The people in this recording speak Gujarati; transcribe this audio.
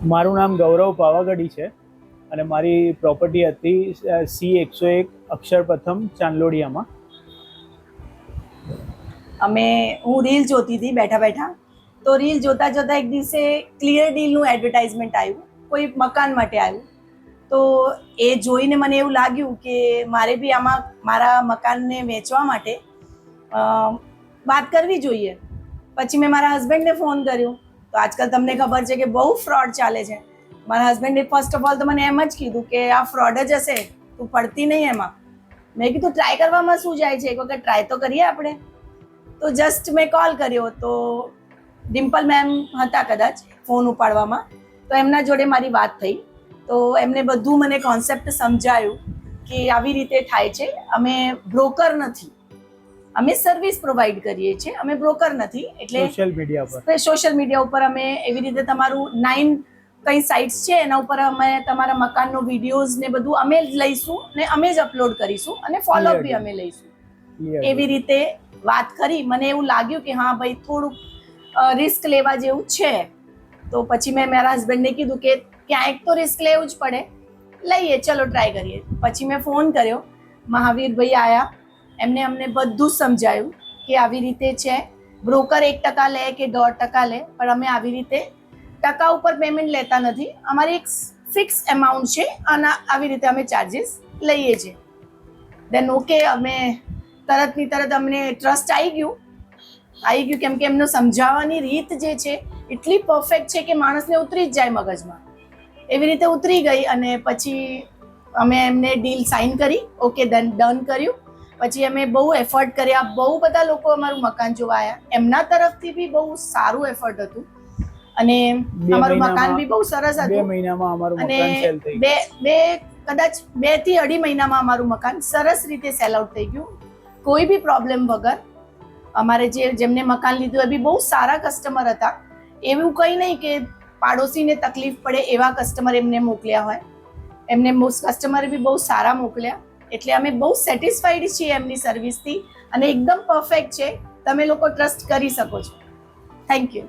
મારું નામ ગૌરવ પાવાગઢી છે અને મારી પ્રોપર્ટી હતી C101 અક્ષર પ્રથમ ચાંદલોડિયામાં. હું રીલ જોતી હતી બેઠા બેઠા, તો રીલ જોતા જોતા એક દિવસે ક્લિયર ડીલનું એડવર્ટાઇઝમેન્ટ આવ્યું, કોઈ મકાન માટે આવ્યું. તો એ જોઈને મને એવું લાગ્યું કે મારે બી આમાં મારા મકાનને વેચવા માટે વાત કરવી જોઈએ. પછી મેં મારા હસબન્ડને ફોન કર્યો. તો આજકાલ તમને ખબર છે કે બહુ ફ્રોડ ચાલે છે. મારા હસબન્ડે ફર્સ્ટ ઓફ ઓલ તો મને એમ જ કીધું કે આ ફ્રોડ જ હશે, તું પડતી નહીં એમાં. મેં કીધું ટ્રાય કરવામાં શું જાય છે, એક વખત ટ્રાય તો કરીએ આપણે. તો જસ્ટ મેં કોલ કર્યો તો ડિમ્પલ મેમ હતા કદાચ ફોન ઉપાડવામાં, તો એમના જોડે મારી વાત થઈ. તો એમને બધું મને કોન્સેપ્ટ સમજાયું કે આવી રીતે થાય છે. અમે બ્રોકર નથી, અમે સર્વિસ પ્રોવાઈડ કરીએ છીએ, અમે બ્રોકર નથી. એટલે સોશિયલ મીડિયા ઉપર અમે એવી રીતે તમારું 9 કઈ સાઇટ્સ છે એના ઉપર અમે તમારા મકાનનો વિડીયોઝ ને બધું અમે જ લઈશું ને અમે જ અપલોડ કરીશું અને ફોલોઅપ બી અમે લઈશું. એવી રીતે વાત કરી. મને એવું લાગ્યું કે હા ભાઈ થોડુંક રિસ્ક લેવા જેવું છે. તો પછી મેં મારા હસબન્ડને કીધું કે ક્યાંક તો રિસ્ક લેવું જ પડે, લઈએ, ચલો ટ્રાય કરીએ. પછી મેં ફોન કર્યો, મહાવીરભાઈ આવ્યા, એમને અમને બધું સમજાયું કે આવી રીતે છે. બ્રોકર 1% લે કે 1.5% લે, પણ અમે આવી રીતે ટકા ઉપર પેમેન્ટ લેતા નથી. અમારી એક ફિક્સ એમાઉન્ટ છે અને આવી રીતે અમે ચાર્જીસ લઈએ છીએ. દેન ઓકે, અમે તરતની તરત અમને ટ્રસ્ટ આવી ગયું કેમ કે એમનો સમજાવવાની રીત જે છે એટલી પરફેક્ટ છે કે માણસને ઉતરી જ જાય મગજમાં. એવી રીતે ઉતરી ગઈ અને પછી અમે એમને ડીલ સાઇન કરી. ઓકે, ડન કર્યું. પછી અમે બહુ એફર્ટ કર્યા, બહુ બધા લોકો અમારું મકાન જોવા આવ્યા. એમના તરફથી બી બહુ સારું એફર્ટ હતું અને અમારું મકાન બી બહુ સરસ હતું. 2 મહિનામાં અમારું મકાન સેલ થઈ ગયું. કદાચ 2 થી 2.5 મહિનામાં અમારું મકાન સરસ રીતે સેલ આઉટ થઈ ગયું, કોઈ બી પ્રોબ્લેમ વગર. અમારે જેમને મકાન લીધું એ બી બહુ સારા કસ્ટમર હતા. એવું કંઈ નહીં કે પાડોશીને તકલીફ પડે એવા કસ્ટમર એમને મોકલ્યા હોય. એમને કસ્ટમર બી બહુ સારા મોકલ્યા. એટલે અમે બહુ સેટિસ્ફાઈડ છીએ એમની સર્વિસથી અને એકદમ પરફેક્ટ છે. તમે લોકો ટ્રસ્ટ કરી શકો છો. Thank you.